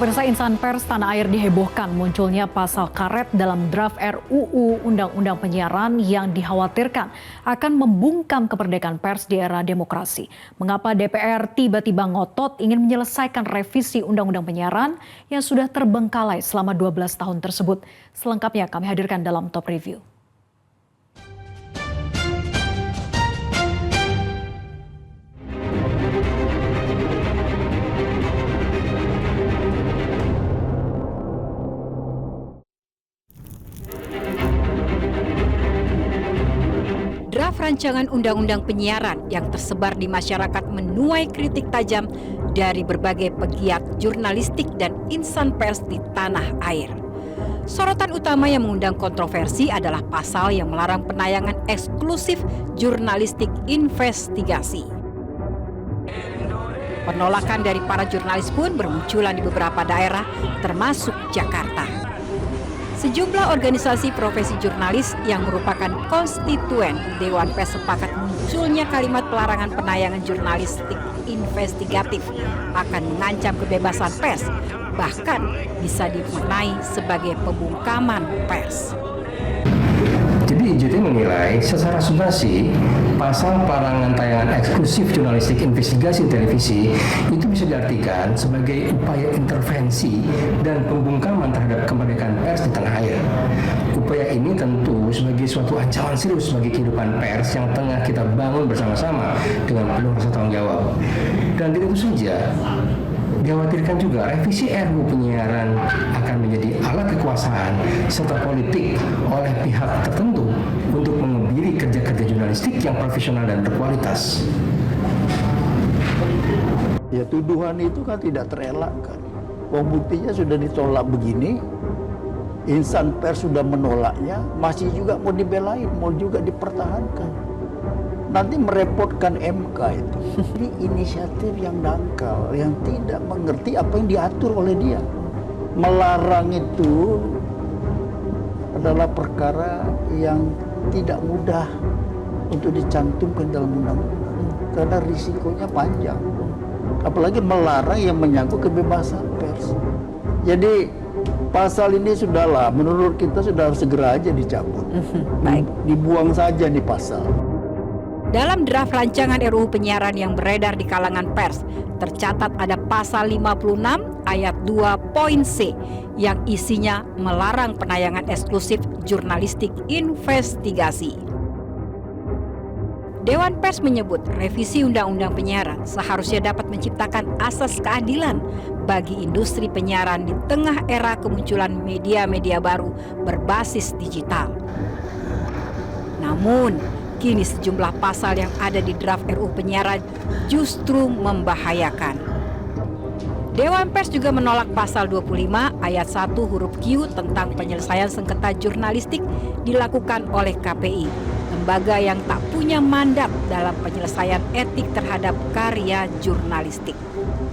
Pemirsa, insan pers tanah air dihebohkan munculnya pasal karet dalam draft RUU Undang-Undang Penyiaran yang dikhawatirkan akan membungkam kemerdekaan pers di era demokrasi. Mengapa DPR tiba-tiba ngotot ingin menyelesaikan revisi Undang-Undang Penyiaran yang sudah terbengkalai selama 12 tahun tersebut? Selengkapnya kami hadirkan dalam Top Review. Draft rancangan Undang-Undang Penyiaran yang tersebar di masyarakat menuai kritik tajam dari berbagai pegiat jurnalistik dan insan pers di tanah air. Sorotan utama yang mengundang kontroversi adalah pasal yang melarang penayangan eksklusif jurnalistik investigasi. Penolakan dari para jurnalis pun bermunculan di beberapa daerah, termasuk Jakarta. Sejumlah organisasi profesi jurnalis yang merupakan konstituen Dewan Pers sepakat munculnya kalimat pelarangan penayangan jurnalistik investigatif akan mengancam kebebasan pers, bahkan bisa dimaknai sebagai pembungkaman pers. Jadi IJT menilai secara substansi pasal pelarangan tayangan eksklusif jurnalistik investigasi televisi itu bisa diartikan sebagai upaya intervensi dan pembungkaman terhadap kemerdekaan pers di tanah air. Upaya ini tentu sebagai suatu ancaman serius bagi kehidupan pers yang tengah kita bangun bersama-sama dengan penuh rasa tanggung jawab. Dan tidak itu saja, dikhawatirkan juga revisi RUU Penyiaran akan menjadi alat kekuasaan serta politik oleh pihak tertentu untuk mengebiri kerja-kerja jurnalistik yang profesional dan berkualitas. Ya, tuduhan itu kan tidak terelakkan. Buktinya sudah ditolak begini, insan pers sudah menolaknya, masih juga mau dibelain, mau juga dipertahankan. Nanti merepotkan MK itu. Ini inisiatif yang dangkal, yang tidak mengerti apa yang diatur oleh dia. Melarang itu adalah perkara yang tidak mudah untuk dicantumkan dalam undang-undang. Karena risikonya panjang. Apalagi melarang yang menyangkut kebebasan pers. Jadi pasal ini sudahlah, menurut kita sudah harus segera aja dicabut. Baik. Dibuang saja nih pasal. Dalam draft rancangan RUU Penyiaran yang beredar di kalangan pers, tercatat ada pasal 56 ayat 2 poin C yang isinya melarang penayangan eksklusif jurnalistik investigasi. Dewan Pers menyebut revisi Undang-Undang Penyiaran seharusnya dapat menciptakan asas keadilan bagi industri penyiaran di tengah era kemunculan media-media baru berbasis digital. Namun, kini sejumlah pasal yang ada di draft RUU Penyiaran justru membahayakan. Dewan Pers juga menolak pasal 25 ayat 1 huruf Q tentang penyelesaian sengketa jurnalistik dilakukan oleh KPI, lembaga yang tak punya mandat dalam penyelesaian etik terhadap karya jurnalistik.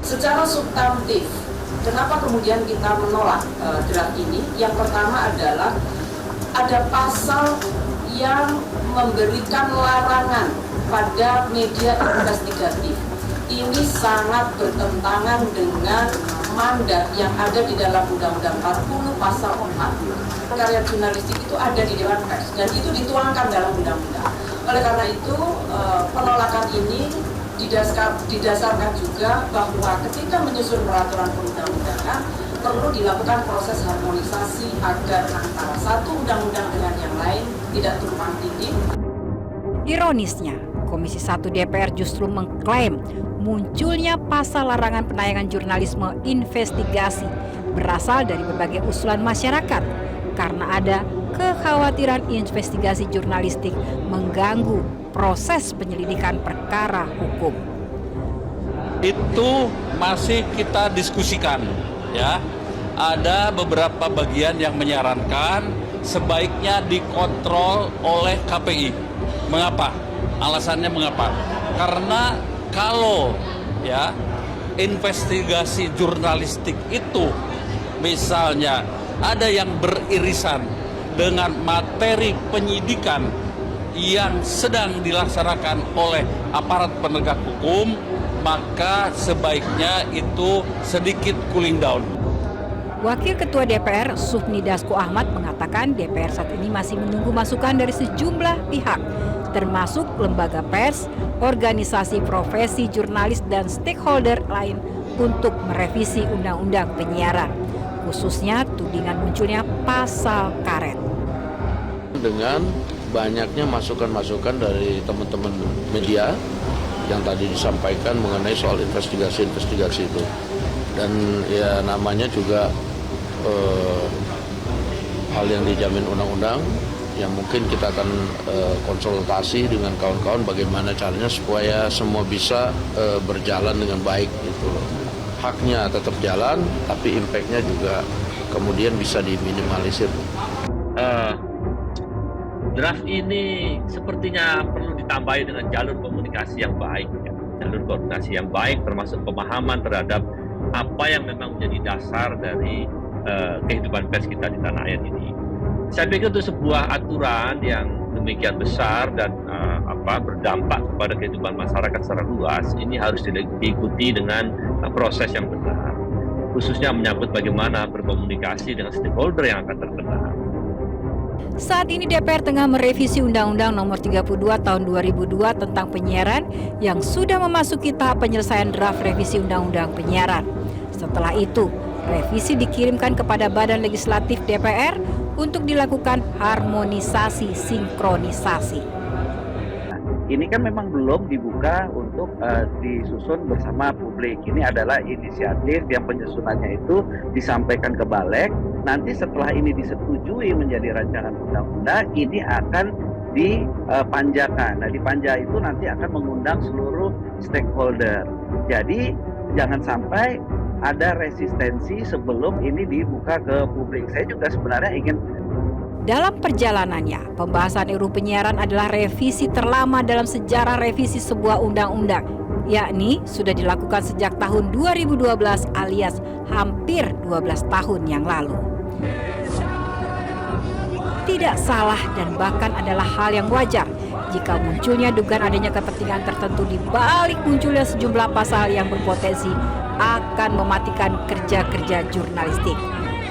Secara substantif, kenapa kemudian kita menolak draft ini? Yang pertama adalah ada pasal yang memberikan larangan pada media investigatif. Ini sangat bertentangan dengan mandat yang ada di dalam Undang-Undang 40 pasal 4. Karya jurnalistik itu ada di Dewan Pers dan itu dituangkan dalam undang-undang. Oleh karena itu, penolakan ini didasarkan juga bahwa ketika menyusun peraturan perundang-undangan perlu dilakukan proses harmonisasi agar antara satu undang-undang dengan yang lain tidak tumpang tindih. Ironisnya, Komisi 1 DPR justru mengklaim munculnya pasal larangan penayangan jurnalisme investigasi berasal dari berbagai usulan masyarakat karena ada kekhawatiran investigasi jurnalistik mengganggu proses penyelidikan perkara hukum. Itu masih kita diskusikan, ya. Ada beberapa bagian yang menyarankan sebaiknya dikontrol oleh KPI. Mengapa? Alasannya mengapa? Karena kalau ya investigasi jurnalistik itu misalnya ada yang beririsan dengan materi penyidikan yang sedang dilaksanakan oleh aparat penegak hukum, maka sebaiknya itu sedikit cooling down. Wakil Ketua DPR Sufmi Dasko Ahmad mengatakan DPR saat ini masih menunggu masukan dari sejumlah pihak, termasuk lembaga pers, organisasi profesi jurnalis dan stakeholder lain untuk merevisi Undang-Undang Penyiaran, khususnya tudingan munculnya pasal karet. Dengan banyaknya masukan-masukan dari teman-teman media yang tadi disampaikan mengenai soal investigasi-investigasi itu. Dan ya namanya juga hal yang dijamin undang-undang, yang mungkin kita akan konsultasi dengan kawan-kawan bagaimana caranya supaya semua bisa berjalan dengan baik gitu loh. Haknya tetap jalan, tapi impact-nya juga kemudian bisa diminimalisir. Draft ini sepertinya perlu ditambahi dengan jalur komunikasi yang baik, ya. Jalur komunikasi yang baik termasuk pemahaman terhadap apa yang memang menjadi dasar dari kehidupan pers kita di tanah air ini. Saya pikir itu sebuah aturan yang demikian besar dan berdampak kepada kehidupan masyarakat secara luas, ini harus diikuti dengan proses yang benar, khususnya menyangkut bagaimana berkomunikasi dengan stakeholder yang akan terkena. Saat ini DPR tengah merevisi Undang-Undang Nomor 32 Tahun 2002 tentang penyiaran yang sudah memasuki tahap penyelesaian draft revisi Undang-Undang Penyiaran. Setelah itu, revisi dikirimkan kepada Badan Legislatif DPR untuk dilakukan harmonisasi sinkronisasi. Ini kan memang belum dibuka untuk disusun bersama publik. Ini adalah inisiatif yang penyusunannya itu disampaikan ke Balek. Nanti setelah ini disetujui menjadi rancangan undang-undang, ini akan dipanjakan. Nah, di panja itu nanti akan mengundang seluruh stakeholder. Jadi jangan sampai ada resistensi sebelum ini dibuka ke publik. Saya juga sebenarnya ingin. Dalam perjalanannya, pembahasan RUU Penyiaran adalah revisi terlama dalam sejarah revisi sebuah undang-undang, yakni sudah dilakukan sejak tahun 2012 alias hampir 12 tahun yang lalu. Tidak salah dan bahkan adalah hal yang wajar jika munculnya dugaan adanya kepentingan tertentu di balik munculnya sejumlah pasal yang berpotensi akan mematikan kerja-kerja jurnalistik.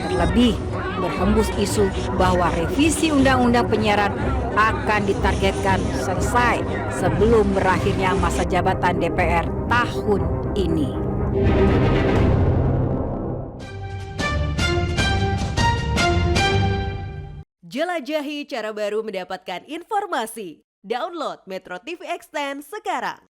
Terlebih, berhembus isu bahwa revisi Undang-Undang Penyiaran akan ditargetkan selesai sebelum berakhirnya masa jabatan DPR tahun ini. Jelajahi cara baru mendapatkan informasi. Download Metro TV Extend sekarang.